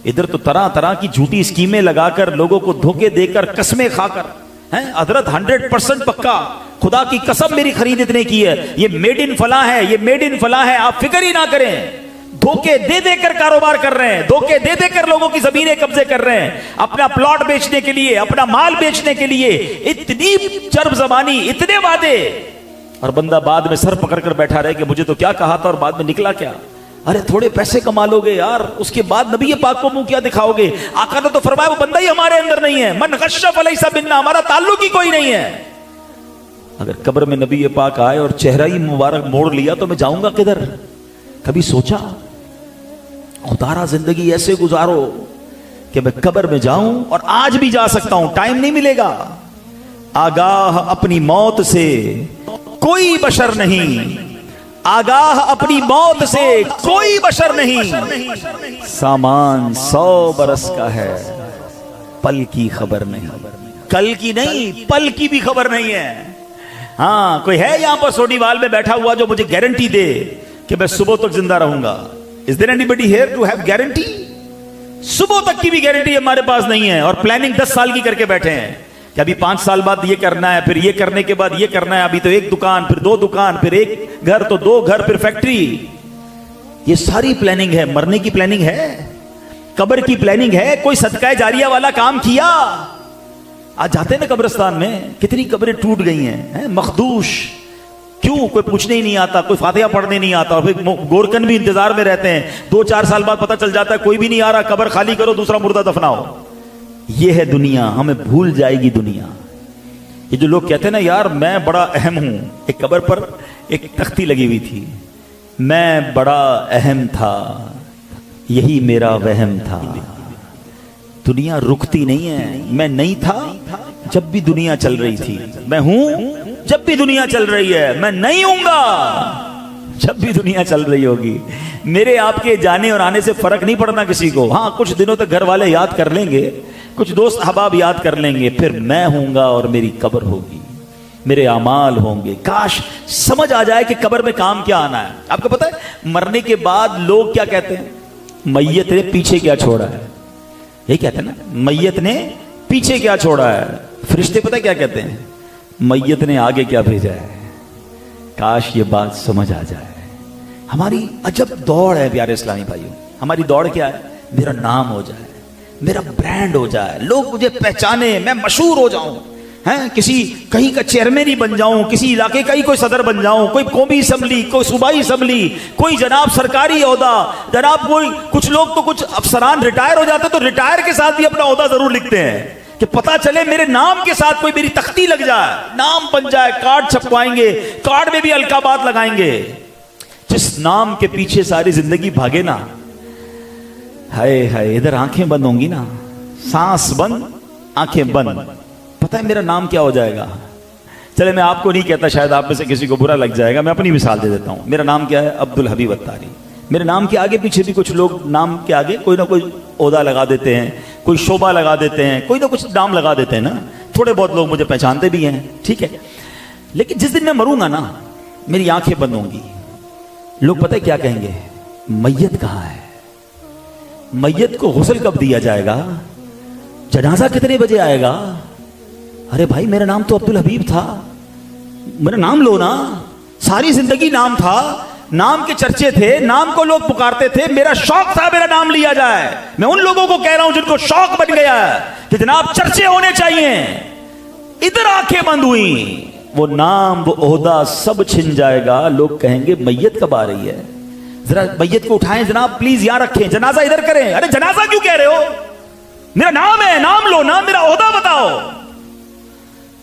ادھر تو طرح طرح کی جھوٹی اسکیمیں لگا کر، لوگوں کو دھوکے دے کر، قسمیں کھا کر، حضرت 100% پکا، خدا کی قسم میری خرید اتنے کی ہے، یہ میڈ ان فلاں ہے، یہ میڈ ان فلاں ہے، آپ فکر ہی نہ کریں۔ دھوکے دے دے کر کاروبار کر رہے ہیں، دھوکے دے دے کر لوگوں کی زمینیں قبضے کر رہے ہیں، اپنا پلاٹ بیچنے کے لیے، اپنا مال بیچنے کے لیے، اتنی چرب زبانی، اتنے وعدے، اور بندہ بعد میں سر پکڑ کر بیٹھا رہے کہ مجھے تو کیا کہا تھا اور بعد میں نکلا کیا۔ ارے تھوڑے پیسے کما لو گے یار، اس کے بعد نبی پاک کو منہ کیا دکھاؤ گے؟ آقا نے تو فرمایا وہ بندہ ہی ہمارے اندر نہیں ہے، من غش فلیس منا، ہمارا تعلق ہی کوئی نہیں ہے۔ اگر قبر میں نبی پاک آئے اور چہرہ ہی مبارک موڑ لیا تو میں جاؤں گا کدھر؟ کبھی سوچا؟ خدارا زندگی ایسے گزارو کہ میں قبر میں جاؤں، اور آج بھی جا سکتا ہوں، ٹائم نہیں ملے گا۔ آگاہ اپنی موت سے کوئی بشر نہیں، آگاہ اپنی موت سے کوئی بشر نہیں، سامان 100 برس کا ہے، پل کی خبر نہیں، کل کی نہیں، پل کی بھی خبر نہیں ہے۔ ہاں کوئی ہے یہاں پر سوڈی وال میں بیٹھا ہوا جو مجھے گارنٹی دے کہ میں صبح تک زندہ رہوں گا؟ Is there anybody here to have guarantee؟ صبح تک کی بھی گارنٹی ہمارے پاس نہیں ہے، اور پلاننگ 10 سال کی کر کے بیٹھے ہیں کہ ابھی 5 سال بعد یہ کرنا ہے، پھر یہ کرنے کے بعد یہ کرنا ہے، ابھی تو 1 دکان، پھر 2 دکان، پھر 1 گھر تو 2 گھر، پھر فیکٹری۔ یہ ساری پلاننگ ہے۔ مرنے کی پلاننگ ہے، قبر کی پلاننگ ہے، کوئی صدقہ جاریہ والا کام کیا؟ آج جاتے ہیں نا قبرستان میں، کتنی قبریں ٹوٹ گئی ہیں، مخدوش، کیوں؟ کوئی پوچھنے ہی نہیں آتا، کوئی فاتحہ پڑھنے نہیں آتا، اور پھر گورکن بھی انتظار میں رہتے ہیں، 2-4 سال بعد پتہ چل جاتا ہے کوئی بھی نہیں آ رہا، قبر خالی کرو، دوسرا مردہ دفناؤ۔ یہ ہے دنیا، ہمیں بھول جائے گی دنیا۔ یہ جو لوگ کہتے ہیں نا یار میں بڑا اہم ہوں، ایک قبر پر ایک تختی لگی ہوئی تھی، میں بڑا اہم تھا، یہی میرا وہم تھا۔ دنیا رکتی نہیں ہے، میں نہیں تھا جب بھی دنیا چل رہی تھی، میں ہوں جب بھی دنیا چل رہی ہے، میں نہیں ہوں گا جب بھی دنیا چل رہی ہوگی۔ میرے آپ کے جانے اور آنے سے فرق نہیں پڑنا کسی کو۔ ہاں کچھ دنوں تک گھر والے یاد کر لیں گے، کچھ دوست احباب یاد کر لیں گے، پھر میں ہوں گا اور میری قبر ہوگی، میرے اعمال ہوں گے۔ کاش سمجھ آ جائے کہ قبر میں کام کیا آنا ہے۔ آپ کو پتہ ہے مرنے کے بعد لوگ کیا کہتے ہیں؟ میت نے پیچھے کیا چھوڑا ہے، یہ کہتے ہیں نا، میت نے پیچھے کیا چھوڑا ہے۔ فرشتے پتہ کیا کہتے ہیں؟ میت نے آگے کیا بھیجا ہے۔ کاش یہ بات سمجھ آ جائے۔ ہماری عجب دوڑ ہے پیارے اسلامی بھائیوں، ہماری دوڑ کیا ہے؟ میرا نام ہو جائے، میرا برانڈ ہو جائے، لوگ مجھے پہچانے، میں مشہور ہو جاؤں، کسی کہیں کا چیئرمین ہی بن جاؤں، کسی علاقے کا ہی کوئی صدر بن جاؤں، کوئی قومی اسمبلی، کوئی صوبائی اسمبلی، کوئی جناب سرکاری عہدہ، جناب کوئی کچھ لوگ تو کچھ افسران ریٹائر ہو جاتے تو ریٹائر کے ساتھ بھی اپنا عہدہ ضرور لکھتے ہیں کہ پتہ چلے میرے نام کے ساتھ کوئی میری تختی لگ جائے، نام بن جائے، کارڈ چھپوائیں گے، کارڈ میں بھی القابات لگائیں گے۔ جس نام کے پیچھے ساری زندگی بھاگے نا، ہائے ہائے، ادھر آنکھیں بند ہوں گی نا، سانس بند، آنکھیں بند، پتہ ہے میرا نام کیا ہو جائے گا؟ چلے میں آپ کو نہیں کہتا، شاید آپ میں سے کسی کو برا لگ جائے گا، میں اپنی مثال دے دیتا ہوں۔ میرا نام کیا ہے؟ عبدالحبیب اتاری۔ میرے نام کے آگے پیچھے بھی کچھ لوگ نام کے آگے کوئی نہ کوئی عہدہ لگا دیتے ہیں، کوئی شعبہ لگا دیتے ہیں، کوئی نہ کچھ نام لگا دیتے ہیں نا، تھوڑے بہت لوگ مجھے پہچانتے بھی ہیں، ٹھیک ہے۔ لیکن جس دن میں مروں گا نا، میری آنکھیں بند ہوں گی، لوگ پتہ کیا کہیں گے؟ میت کہاں ہے؟ میت کو غسل کب دیا جائے گا؟ جنازہ کتنے بجے آئے گا؟ ارے بھائی میرا نام تو عبدالحبیب تھا، میرا نام لو نا، ساری زندگی نام تھا، نام کے چرچے تھے، نام کو لوگ پکارتے تھے، میرا شوق تھا میرا نام لیا جائے۔ میں ان لوگوں کو کہہ رہا ہوں جن کو شوق بن گیا ہے کہ جناب چرچے ہونے چاہیے، ادھر آنکھیں بند ہوئی، وہ نام وہ عہدہ سب چھن جائے گا، لوگ کہیں گے میت کب آ رہی ہے، ذرا میت کو اٹھائیں جناب پلیز یہاں رکھیں، جنازہ ادھر کریں۔ ارے جنازہ کیوں کہہ رہے ہو؟ میرا نام ہے، نام لو نا، میرا عہدہ بتاؤ۔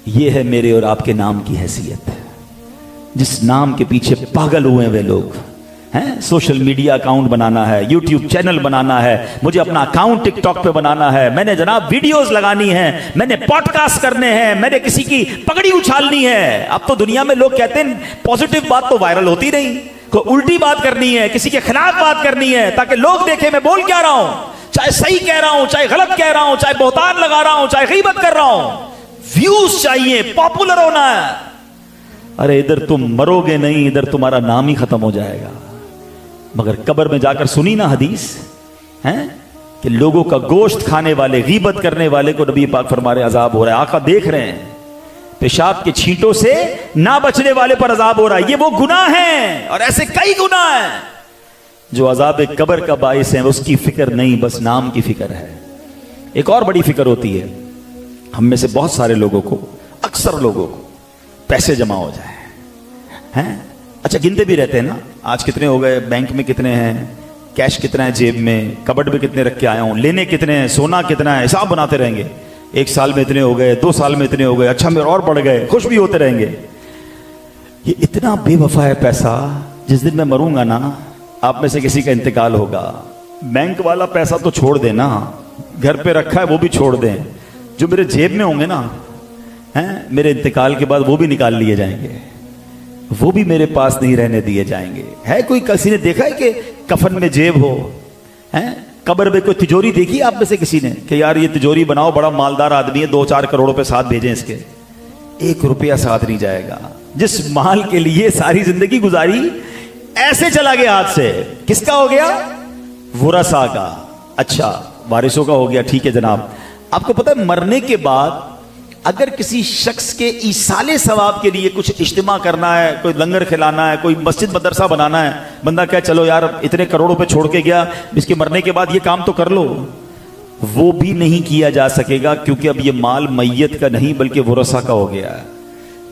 یہ ہے میرے اور آپ کے نام کی حیثیت، جس نام کے پیچھے پاگل ہوئے وہ لوگ، سوشل میڈیا اکاؤنٹ بنانا ہے, یوٹیوب چینل بنانا ہے, مجھے اپنا اکاؤنٹ ٹک ٹاک پہ بنانا ہے, میں نے جناب ویڈیوز لگانی ہے, میں نے پوڈ کاسٹ کرنے ہیں, میں نے کسی کی پگڑی اچھالنی ہے. اب تو دنیا میں لوگ کہتے ہیں پازیٹیو بات تو وائرل ہوتی نہیں, کوئی الٹی بات کرنی ہے, کسی کے خلاف بات کرنی ہے تاکہ لوگ دیکھیں میں بول کیا رہا ہوں, چاہے صحیح کہہ رہا ہوں, چاہے غلط کہہ رہا ہوں, چاہے بہتان لگا رہا ہوں, چاہے غیبت کر رہا ہوں. ویوز چاہیے, پاپولر ہونا ہے. ارے ادھر تم مرو گے نہیں, ادھر تمہارا نام ہی ختم ہو جائے گا. مگر قبر میں جا کر سنی نا حدیث کہ لوگوں کا گوشت کھانے والے, غیبت کرنے والے کو نبی پاک فرما رہے عذاب ہو رہا ہے. آقا دیکھ رہے ہیں پیشاب کے چھینٹوں سے نہ بچنے والے پر عذاب ہو رہا ہے. یہ وہ گناہ ہیں اور ایسے کئی گناہ ہیں جو عذاب قبر کا باعث ہیں. اس کی فکر نہیں, بس نام کی فکر ہے. ایک اور بڑی فکر ہوتی ہے ہم میں سے بہت سارے لوگوں کو, اکثر لوگوں کو, پیسے جمع ہو جائیں. اچھا گنتے بھی رہتے ہیں نا, آج کتنے ہو گئے, بینک میں کتنے ہیں, کیش کتنا ہے جیب میں, کبڈ میں کتنے رکھ کے آیا ہوں, لینے کتنے ہیں, سونا کتنا ہے, حساب بناتے رہیں گے. 1 سال میں اتنے ہو گئے, 2 سال میں اتنے ہو گئے, اچھا میرے اور بڑھ گئے, خوش بھی ہوتے رہیں گے. یہ اتنا بے وفا ہے پیسہ. جس دن میں مروں گا نا, آپ میں سے کسی کا انتقال ہوگا, بینک والا پیسہ تو چھوڑ دیں نا, گھر پہ رکھا ہے وہ بھی چھوڑ دیں, جو میرے جیب میں ہوں گے نا, میرے انتقال کے بعد وہ بھی نکال لیے جائیں گے, وہ بھی میرے پاس نہیں رہنے دیے جائیں گے. ہے کوئی کسی نے دیکھا ہے کہ کفن میں جیب ہو, قبر میں کوئی تجوری دیکھی آپ میں سے کسی نے کہ یار یہ تجوری بناؤ, بڑا مالدار آدمی ہے, 2-4 کروڑ روپے ساتھ بھیجیں اس کے؟ 1 روپیہ ساتھ نہیں جائے گا. جس مال کے لیے ساری زندگی گزاری ایسے چلا گیا ہاتھ سے. کس کا ہو گیا؟ ورثہ کا. اچھا وارثوں کا ہو گیا, ٹھیک ہے جناب. آپ کو پتہ ہے مرنے کے بعد اگر کسی شخص کے ایصال ثواب کے لیے کچھ اجتماع کرنا ہے, کوئی لنگر کھلانا ہے, کوئی مسجد مدرسہ بنانا ہے, بندہ کہے چلو یار اتنے کروڑوں پہ چھوڑ کے گیا, اس کے مرنے کے بعد یہ کام تو کر لو, وہ بھی نہیں کیا جا سکے گا, کیونکہ اب یہ مال میت کا نہیں بلکہ ورثہ کا ہو گیا ہے.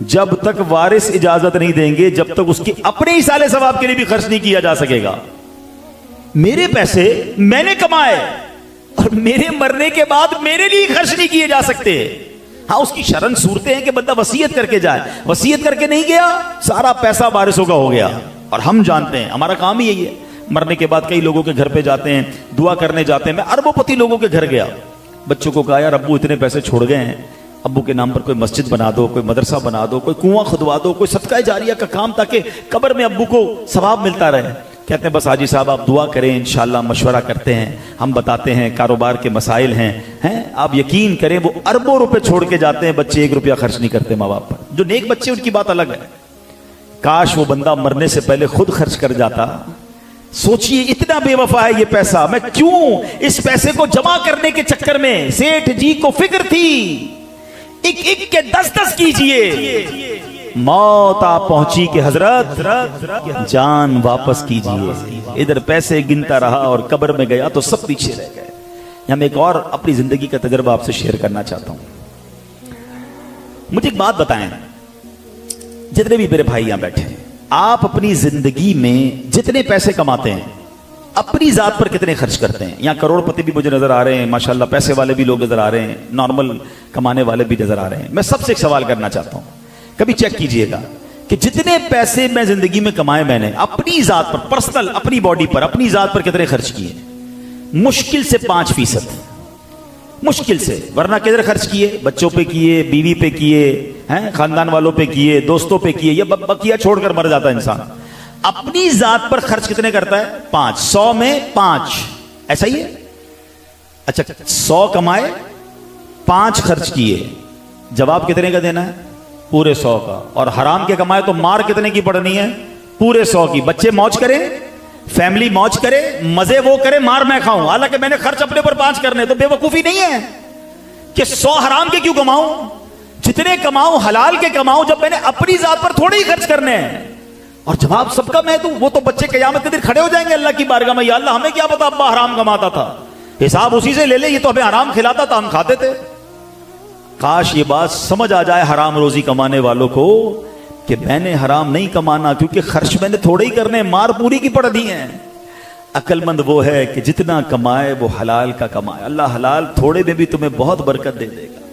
جب تک وارث اجازت نہیں دیں گے, جب تک اس کے اپنے ایصال ثواب کے لیے بھی خرچ نہیں کیا جا سکے گا. میرے پیسے میں نے کمائے اور میرے مرنے کے بعد میرے لیے خرچ نہیں کیے جا سکتے. ہاں اس کی شرن صورتیں ہیں کہ بندہ وصیت کر کے جائے, وصیت کر کے نہیں گیا, سارا پیسہ وارثوں کا ہو گیا. اور ہم جانتے ہیں ہمارا کام ہی یہی ہے, مرنے کے بعد کئی لوگوں کے گھر پہ جاتے ہیں, دعا کرنے جاتے ہیں. میں اربوں پتی لوگوں کے گھر گیا, بچوں کو کہا یار ابو اتنے پیسے چھوڑ گئے ہیں, ابو کے نام پر کوئی مسجد بنا دو, کوئی مدرسہ بنا دو, کوئی کنواں کھدوا دو, کوئی صدقہ جاریہ کا کام, تاکہ قبر میں ابو کو ثواب ملتا رہے. کہتے ہیں بس حاجی صاحب آپ دعا کریں, انشاءاللہ مشورہ کرتے ہیں, ہم بتاتے ہیں کاروبار کے مسائل ہیں, آپ یقین کریں وہ اربوں روپے چھوڑ کے جاتے ہیں, بچے 1 روپیہ خرچ نہیں کرتے ماں باپ پر. جو نیک بچے ان کی بات الگ ہے, کاش وہ بندہ مرنے سے پہلے خود خرچ کر جاتا. سوچئے اتنا بے وفا ہے یہ پیسہ, میں کیوں اس پیسے کو جمع کرنے کے چکر میں, سیٹھ جی کو فکر تھی ایک ایک کے 10 کیجئے, موت آ پہنچی کہ حضرت جان واپس کیجئے. ادھر پیسے گنتا رہا اور قبر میں گیا تو سب پیچھے رہ گئے. میں ایک اور اپنی زندگی کا تجربہ آپ سے شیئر کرنا چاہتا ہوں. مجھے ایک بات بتائیں, جتنے بھی میرے بھائی یہاں بیٹھے ہیں, آپ اپنی زندگی میں جتنے پیسے کماتے ہیں اپنی ذات پر کتنے خرچ کرتے ہیں؟ یہاں کروڑ پتی بھی مجھے نظر آ رہے ہیں, ماشاءاللہ پیسے والے بھی لوگ نظر آ رہے ہیں, نارمل کمانے والے بھی نظر آ رہے ہیں. میں سب سے ایک سوال کرنا چاہتا ہوں, کبھی چیک کیجئے گا کہ جتنے پیسے میں زندگی میں کمائے میں نے اپنی ذات پر, پرسنل اپنی باڈی پر, اپنی ذات پر کتنے خرچ کیے؟ مشکل سے 5%, مشکل سے. ورنہ کدھر خرچ کیے؟ بچوں پہ کیے, بیوی پہ کیے, خاندان والوں پہ کیے, دوستوں پہ کیے, یا بقیہ چھوڑ کر مر جاتا ہے انسان. اپنی ذات پر خرچ کتنے کرتا ہے؟ 5. 100 میں 5, ایسا ہی ہے. اچھا 100 کمائے, 5 خرچ کیے, جواب کتنے کا دینا ہے؟ پورے 100 کا. اور حرام کے کمائے تو مار کتنے کی پڑنی ہے؟ پورے 100 کی. بچے موج کرے, فیملی موج کرے, مزے وہ کرے, مار میں کھاؤں, حالانکہ میں نے خرچ اپنے پر 5 کرنے. تو بے وقوفی نہیں ہے کہ 100 حرام کے کیوں کماؤں, جتنے کماؤں حلال کے کماؤں, جب میں نے اپنی ذات پر تھوڑے ہی خرچ کرنے ہیں. اور جواب سب کا میں دوں, وہ تو بچے قیامت کے دن کھڑے ہو جائیں گے اللہ کی بارگاہ میں, یا اللہ ہمیں کیا پتا ابا حرام کماتا تھا, حساب اسی سے لے لے, یہ تو ہمیں حرام کھلاتا تھا, ہم کھاتے تھے. کاش یہ بات سمجھ آ جائے حرام روزی کمانے والوں کو کہ میں نے حرام نہیں کمانا, کیونکہ خرچ میں نے تھوڑے ہی کرنے, مار پوری کی پڑ دی ہیں. عقل مند وہ ہے کہ جتنا کمائے وہ حلال کا کمائے. اللہ حلال تھوڑے میں بھی تمہیں بہت برکت دے دے گا,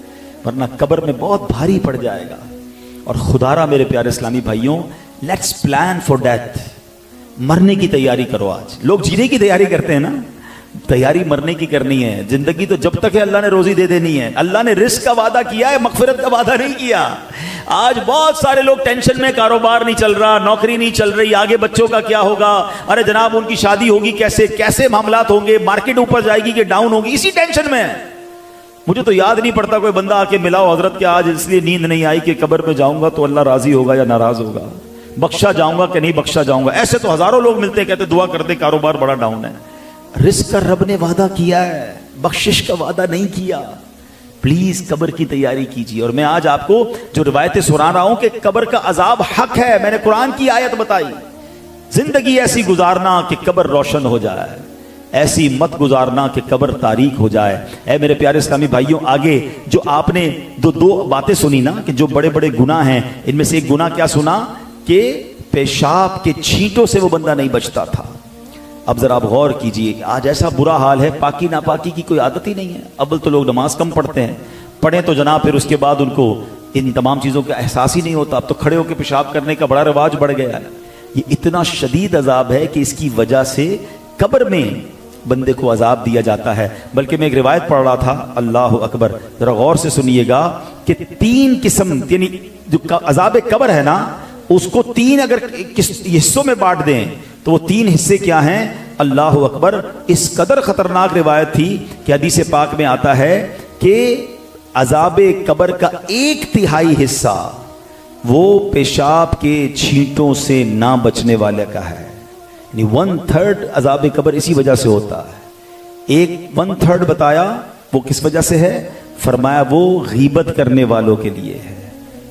ورنہ قبر میں بہت بھاری پڑ جائے گا. اور خدا را میرے پیارے اسلامی بھائیوں, لیٹس پلان فار ڈیتھ. مرنے کی تیاری کرو. آج لوگ جینے کی تیاری کرتے ہیں نا, تیاری مرنے کی کرنی ہے. زندگی تو جب تک ہے اللہ نے روزی دے دینی ہے. اللہ نے رزق کا وعدہ کیا ہے, مغفرت کا وعدہ نہیں کیا. آج بہت سارے لوگ ٹینشن میں, کاروبار نہیں چل رہا, نوکری نہیں چل رہی, آگے بچوں کا کیا ہوگا, ارے جناب ان کی شادی ہوگی کیسے, کیسے معاملات ہوں گے, مارکیٹ اوپر جائے گی کہ ڈاؤن ہوگی, اسی ٹینشن میں. مجھے تو یاد نہیں پڑتا کوئی بندہ آ کے ملا ہو, حضرت کیا آج اس لیے نیند نہیں آئی کہ قبر میں جاؤں گا تو اللہ راضی ہوگا یا ناراض ہوگا, بخشا جاؤں گا کہ نہیں بخشا جاؤں گا. ایسے تو ہزاروں لوگ ملتے ہیں, کہتے دعا کرتے کاروبار بڑا ڈاؤن ہے. رزق کا رب نے وعدہ کیا ہے, بخشش کا وعدہ نہیں کیا. پلیز قبر کی تیاری کیجیے. اور میں آج آپ کو جو روایتیں سنا رہا ہوں کہ قبر کا عذاب حق ہے, میں نے قرآن کی آیت بتائی. زندگی ایسی گزارنا کہ قبر روشن ہو جائے, ایسی مت گزارنا کہ قبر تاریک ہو جائے. اے میرے پیارے اسلامی بھائیوں, آگے جو آپ نے دو باتیں سنی نا کہ جو بڑے بڑے گناہ ہیں, ان میں سے ایک گناہ کیا سنا کہ پیشاب کے چھینٹوں سے وہ بندہ نہیں بچتا تھا. اب ذرا آپ غور کیجئے کہ آج ایسا برا حال ہے, پاکی ناپاکی کی کوئی عادت ہی نہیں ہے. اول تو لوگ نماز کم پڑھتے ہیں, پڑھیں تو جناب پھر اس کے بعد ان کو ان تمام چیزوں کا احساس ہی نہیں ہوتا. اب تو کھڑے ہو کے پیشاب کرنے کا بڑا رواج بڑھ گیا ہے. یہ اتنا شدید عذاب ہے کہ اس کی وجہ سے قبر میں بندے کو عذاب دیا جاتا ہے. بلکہ میں ایک روایت پڑھ رہا تھا, اللہ اکبر, ذرا غور سے سنیے گا کہ 3 قسم, یعنی جو عذاب قبر ہے نا اس کو 3 اگر حصوں میں بانٹ دیں تو وہ 3 حصے کیا ہیں؟ اللہ اکبر. اس قدر خطرناک روایت تھی کہ حدیث پاک میں آتا ہے کہ عذاب قبر کا 1/3 حصہ وہ پیشاب کے چھینٹوں سے نہ بچنے والے کا ہے. یعنی 1/3 عذاب قبر اسی وجہ سے ہوتا ہے. 1/3 بتایا وہ کس وجہ سے ہے؟ فرمایا وہ غیبت کرنے والوں کے لیے ہے.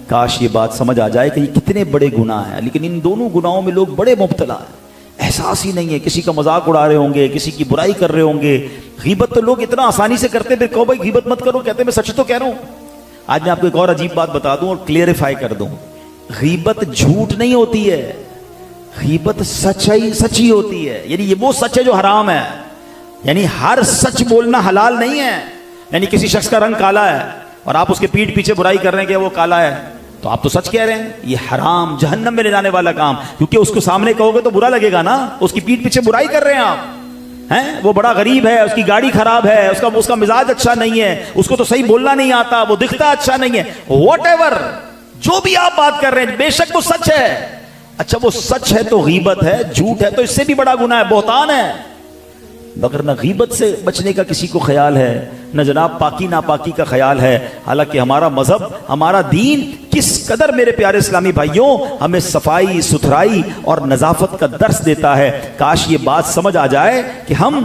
کاش یہ بات سمجھ آ جائے کہ یہ کتنے بڑے گناہ ہیں, لیکن ان دونوں گناہوں میں لوگ بڑے مبتلا ہیں. احساس ہی نہیں ہے, کسی کا مذاق اڑا رہے ہوں گے, کسی کی برائی کر رہے ہوں گے. غیبت تو لوگ اتنا آسانی سے کرتے, پھر کہو بھائی غیبت مت کرو, کہتے میں سچ تو کہہ رہا ہوں. آج میں آپ کو ایک اور عجیب بات بتا دوں اور کلیئرفائی کر دوں. غیبت جھوٹ نہیں ہوتی ہے, غیبت سچی ہوتی ہے. یعنی یہ وہ سچ ہے جو حرام ہے. یعنی ہر سچ بولنا حلال نہیں ہے. یعنی کسی شخص کا رنگ کالا ہے اور آپ اس کے پیٹھ پیچھے برائی کر رہے ہیں کہ وہ کالا ہے, تو آپ تو سچ کہہ رہے ہیں. یہ حرام, جہنم میں لے جانے والا کام, کیونکہ اس کو سامنے کہو گے تو برا لگے گا نا. اس کی پیٹھ پیچھے برائی کر رہے ہیں آپ, ہیں وہ بڑا غریب ہے, اس کی گاڑی خراب ہے, اس کا مزاج اچھا نہیں ہے, اس کو تو صحیح بولنا نہیں آتا, وہ دکھتا اچھا نہیں ہے, واٹ ایور جو بھی آپ بات کر رہے ہیں, بے شک وہ سچ ہے. اچھا وہ سچ ہے تو غیبت ہے, جھوٹ ہے تو اس سے بھی بڑا گناہ ہے, بہتان ہے. مگر نہ غیبت سے بچنے کا کسی کو خیال ہے, نہ جناب پاکی ناپاکی کا خیال ہے. حالانکہ ہمارا مذہب, ہمارا دین کس قدر میرے پیارے اسلامی بھائیوں ہمیں صفائی ستھرائی اور نظافت کا درس دیتا ہے. کاش یہ بات سمجھ آ جائے کہ ہم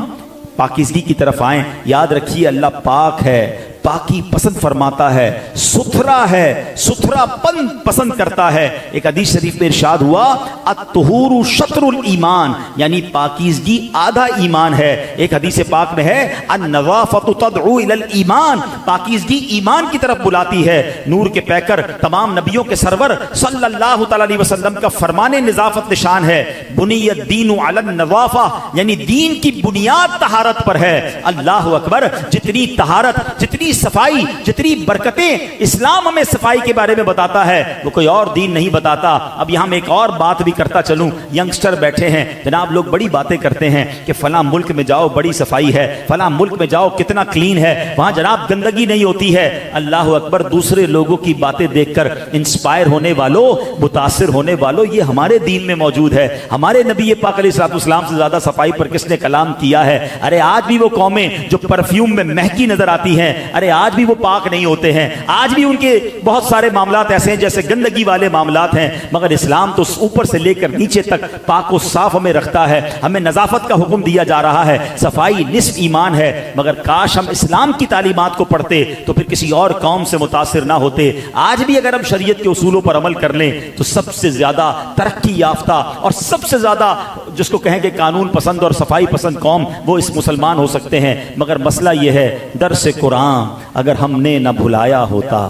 پاکیزگی کی طرف آئیں. یاد رکھیے اللہ پاک ہے, پاکی پسند فرماتا ہے, ستھرا ہے, ستھرا پن پسند کرتا ہے. ایک حدیث شریف میں ارشاد ہوا الطہور شطر الایمان, یعنی پاکیزگی آدھا ایمان ہے. ایک حدیث پاک میں ہے النظافۃ تدعو الی الایمان, پاکیزگی ایمان کی طرف بلاتی ہے. نور کے پیکر تمام نبیوں کے سرور صلی اللہ تعالی علیہ وسلم کا فرمان نظافت نشان ہے. بنی الدین علی النظافہ, یعنی دین کی بنیاد طہارت پر ہے. اللہ اکبر. جتنی طہارت, جتنی صفائی, جتنی برکتیں اسلام ہمیں صفائی کے بارے میں بتاتا ہے وہ کوئی اور دین نہیں بتاتا. اب یہاں میں ایک اور بات بھی کرتا چلوں. ینگسٹر بیٹھے ہیں جناب, لوگ بڑی باتیں کرتے ہیں کہ فلاں ملک میں جاؤ بڑی صفائی ہے, فلاں ملک میں جاؤ کتنا کلین ہے, وہاں جناب گندگی نہیں ہوتی ہے. اللہ اکبر. دوسرے لوگوں کی باتیں دیکھ کر انسپائر ہونے والوں, متاثر ہونے والوں, یہ ہمارے دین میں موجود ہے. ہمارے نبی پاک علیہ الصلوۃ والسلام سے زیادہ صفائی پر کس نے کلام کیا ہے؟ ارے آج بھی وہ قومیں جو پرفیوم میں مہکی نظر آتی ہیں, ارے آج بھی وہ پاک نہیں ہوتے ہیں. آج بھی ان کے بہت سارے معاملات ایسے ہیں جیسے گندگی والے معاملات ہیں. مگر اسلام تو اوپر سے لے کر نیچے تک پاک و صاف ہمیں رکھتا ہے. ہمیں نظافت کا حکم دیا جا رہا ہے. صفائی نصف ایمان ہے. مگر کاش ہم اسلام کی تعلیمات کو پڑھتے تو پھر کسی اور قوم سے متاثر نہ ہوتے. آج بھی اگر ہم شریعت کے اصولوں پر عمل کر لیں تو سب سے زیادہ ترقی یافتہ اور سب سے زیادہ جس کو کہیں کہ قانون پسند اور صفائی پسند قوم, وہ اس مسلمان ہو سکتے ہیں. مگر مسئلہ یہ ہے درس قرآن اگر ہم نے نہ بھلایا ہوتا,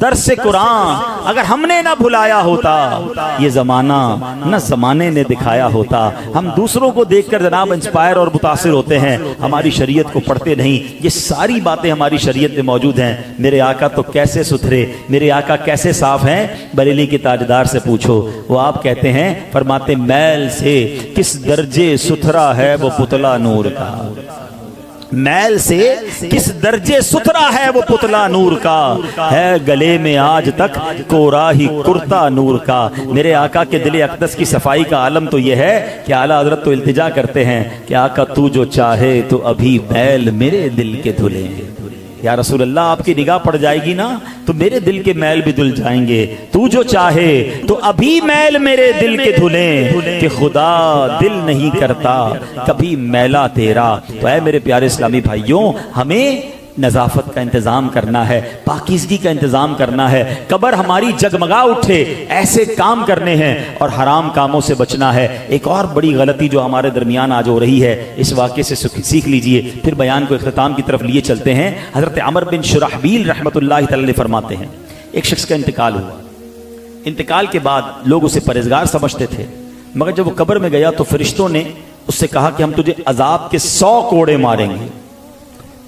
درس قرآن اگر ہم نے نہ بھلایا ہوتا، یہ زمانہ نہ زمانے نے دکھایا ہوتا۔ ہم دوسروں کو دیکھ کر جناب انسپائر اور متاثر ہوتے ہیں، ہماری شریعت کو پڑھتے نہیں۔ یہ ساری باتیں ہماری شریعت میں موجود ہیں۔ میرے آقا تو کیسے ستھرے، میرے آقا کیسے صاف ہیں، بریلی کے تاجدار سے پوچھو، وہ آپ کہتے ہیں، فرماتے میل سے کس درجے ستھرا ہے وہ پتلا نور کا، میل سے کس درجے ستھرا ہے وہ پتلا نور کا، ہے گلے میں آج تک کورا ہی کرتا نور کا۔ میرے آقا کے دل اقدس کی صفائی کا عالم تو یہ ہے کہ اعلیٰ حضرت تو التجا کرتے ہیں کہ آقا تو جو چاہے تو ابھی میل میرے دل کے دھلیں۔ یا رسول اللہ آپ کی نگاہ پڑ جائے گی نا تو میرے دل کے میل بھی دھل جائیں گے، تو جو چاہے تو ابھی میل میرے دل کے دھلیں، کہ خدا دل نہیں کرتا کبھی میلا تیرا۔ تو اے میرے پیارے اسلامی بھائیوں، ہمیں نظافت کا انتظام کرنا ہے، پاکیزگی کا انتظام کرنا ہے، قبر ہماری جگمگا اٹھے ایسے کام کرنے ہیں اور حرام کاموں سے بچنا ہے۔ ایک اور بڑی غلطی جو ہمارے درمیان آج ہو رہی ہے، اس واقعے سے سیکھ لیجئے، پھر بیان کو اختتام کی طرف لیے چلتے ہیں۔ حضرت عمر بن شرحبیل رحمۃ اللہ تعالی فرماتے ہیں، ایک شخص کا انتقال ہوا، انتقال کے بعد لوگ اسے پرہیزگار سمجھتے تھے، مگر جب وہ قبر میں گیا تو فرشتوں نے اس سے کہا کہ ہم تجھے عذاب کے 100 کوڑے ماریں گے۔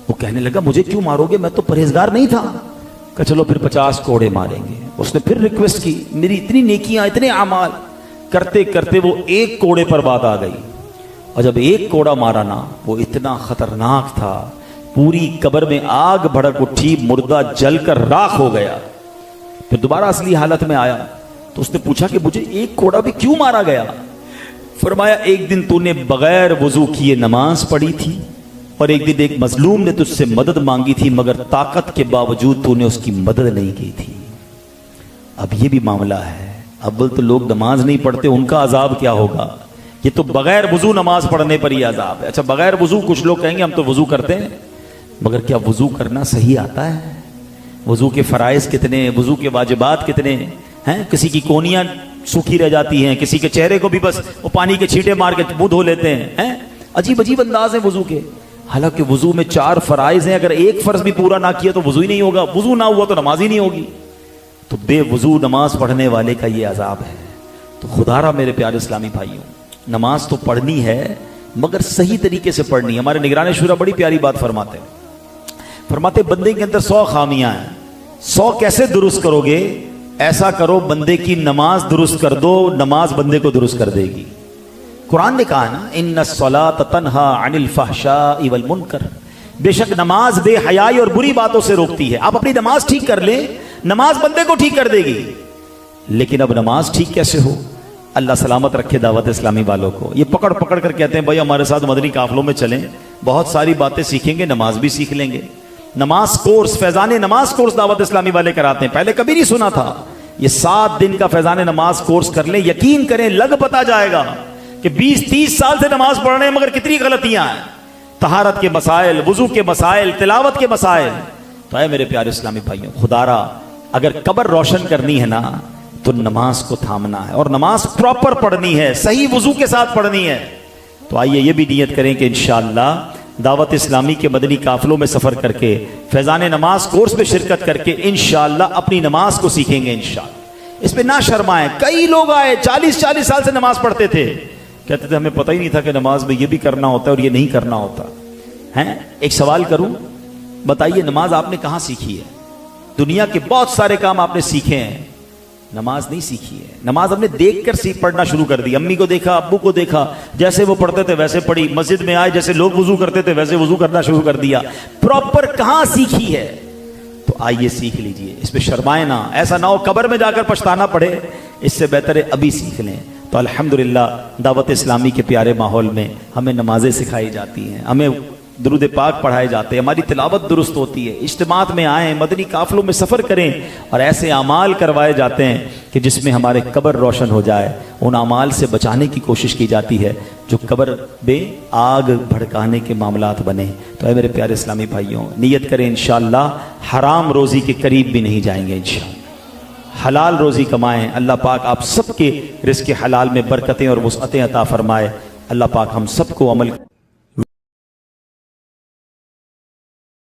وہ کہنے لگا مجھے کیوں مارو گے، میں تو پرہیزگار نہیں تھا۔ کہ چلو پھر 50 کوڑے ماریں گے۔ اس نے پھر ریکویسٹ کی، میری اتنی نیکیاں اتنے اعمال، کرتے کرتے وہ 1 کوڑے پر بات آ گئی، اور جب 1 کوڑا مارا نا وہ اتنا خطرناک تھا، پوری قبر میں آگ بھڑک اٹھی، مردہ جل کر راکھ ہو گیا۔ پھر دوبارہ اصلی حالت میں آیا تو اس نے پوچھا کہ مجھے 1 کوڑا بھی کیوں مارا گیا؟ فرمایا ایک دن تو نے بغیر وضو کیے نماز پڑھی تھی، اور ایک دن ایک مظلوم نے تجھ سے مدد مانگی تھی، مگر طاقت کے باوجود تو نے اس کی مدد نہیں کی تھی۔ اب یہ بھی معاملہ ہے، اول تو لوگ نماز نہیں پڑھتے، ان کا عذاب کیا ہوگا؟ یہ تو بغیر وضو نماز پڑھنے پر ہی عذاب ہے۔ اچھا بغیر وضو کچھ لوگ کہیں گے ہم تو وضو کرتے ہیں، مگر کیا وضو کرنا صحیح آتا ہے؟ وضو کے فرائض کتنے، وضو کے واجبات کتنے ہیں؟ کسی کی کونیاں سوکھی رہ جاتی ہیں، کسی کے چہرے کو بھی بس وہ پانی کے چھینٹے مار کے منہ دھو لیتے ہیں۔ عجیب عجیب انداز ہیں وضو کے، حالانکہ وضو میں 4 فرائض ہیں، اگر ایک فرض بھی پورا نہ کیا تو وضو ہی نہیں ہوگا، وضو نہ ہوا تو نماز ہی نہیں ہوگی۔ تو بے وضو نماز پڑھنے والے کا یہ عذاب ہے۔ تو خدا را میرے پیارے اسلامی بھائیوں، نماز تو پڑھنی ہے مگر صحیح طریقے سے پڑھنی ہے۔ ہمارے نگران شورا بڑی پیاری بات فرماتے بندے کے اندر 100 خامیاں ہیں، 100 کیسے درست کرو گے؟ ایسا کرو بندے کی نماز درست کر دو، نماز بندے کو درست کر دے گی۔ قرآن نے کہا نا ان الصلاۃ تنہا عن الفحشاء والمنکر، بے شک نماز بے حیائی اور بری باتوں سے روکتی ہے۔ آپ اپنی نماز ٹھیک کر لیں، نماز بندے کو ٹھیک کر دے گی۔ لیکن اب نماز ٹھیک کیسے ہو؟ اللہ سلامت رکھے دعوت اسلامی والوں کو، یہ پکڑ پکڑ کر کہتے ہیں بھائی ہمارے ساتھ مدنی قافلوں میں چلیں، بہت ساری باتیں سیکھیں گے، نماز بھی سیکھ لیں گے۔ نماز کورس، فیضان نماز کورس دعوت اسلامی والے کراتے ہیں، پہلے کبھی نہیں سنا تھا۔ یہ 7 دن کا فیضان نماز کورس کر لیں، یقین کریں لگ پتا جائے گا کہ 20-30 سال سے نماز پڑھ رہے ہیں مگر کتنی غلطیاں ہیں، طہارت کے مسائل، وضو کے مسائل، تلاوت کے مسائل۔ تو اے میرے پیارے اسلامی بھائیوں، خدا را اگر قبر روشن کرنی ہے نا تو نماز کو تھامنا ہے، اور نماز پراپر پڑھنی ہے، صحیح وضو کے ساتھ پڑھنی ہے۔ تو آئیے یہ بھی نیت کریں کہ انشاءاللہ دعوت اسلامی کے مدنی قافلوں میں سفر کر کے، فیضان نماز کورس میں شرکت کر کے انشاءاللہ اپنی نماز کو سیکھیں گے انشاءاللہ۔ اس پہ نہ شرمائیں۔ کئی لوگ آئے 40 سال سے نماز پڑھتے تھے، کہتے تھے ہمیں پتہ ہی نہیں تھا کہ نماز میں یہ بھی کرنا ہوتا ہے اور یہ نہیں کرنا ہوتا ہے۔ ایک سوال کروں، بتائیے نماز آپ نے کہاں سیکھی ہے؟ دنیا کے بہت سارے کام آپ نے سیکھے ہیں، نماز نہیں سیکھی ہے۔ نماز ہم نے دیکھ کر پڑھنا شروع کر دی، امی کو دیکھا، ابو کو دیکھا، جیسے وہ پڑھتے تھے ویسے پڑھی، مسجد میں آئے جیسے لوگ وضو کرتے تھے ویسے وضو کرنا شروع کر دیا۔ پراپر کہاں سیکھی ہے؟ تو آئیے سیکھ لیجئے، اس پہ شرمائے نہ، ایسا نہ ہو قبر میں جا کر پچھتانا پڑے، اس سے بہتر ہے ابھی سیکھ لیں۔ تو الحمدللہ دعوت اسلامی کے پیارے ماحول میں ہمیں نمازیں سکھائی جاتی ہیں، ہمیں درود پاک پڑھائے جاتے ہیں، ہماری تلاوت درست ہوتی ہے، اجتماعات میں آئیں، مدنی قافلوں میں سفر کریں، اور ایسے اعمال کروائے جاتے ہیں کہ جس میں ہمارے قبر روشن ہو جائے۔ ان اعمال سے بچانے کی کوشش کی جاتی ہے جو قبر میں آگ بھڑکانے کے معاملات بنے۔ تو اے میرے پیارے اسلامی بھائیوں، نیت کریں انشاءاللہ حرام روزی کے قریب بھی نہیں جائیں گے، انشاءاللہ حلال روزی کمائیں۔ اللہ پاک آپ سب کے رزق حلال میں برکتیں اور وسعتیں عطا فرمائے۔ اللہ پاک ہم سب کو عمل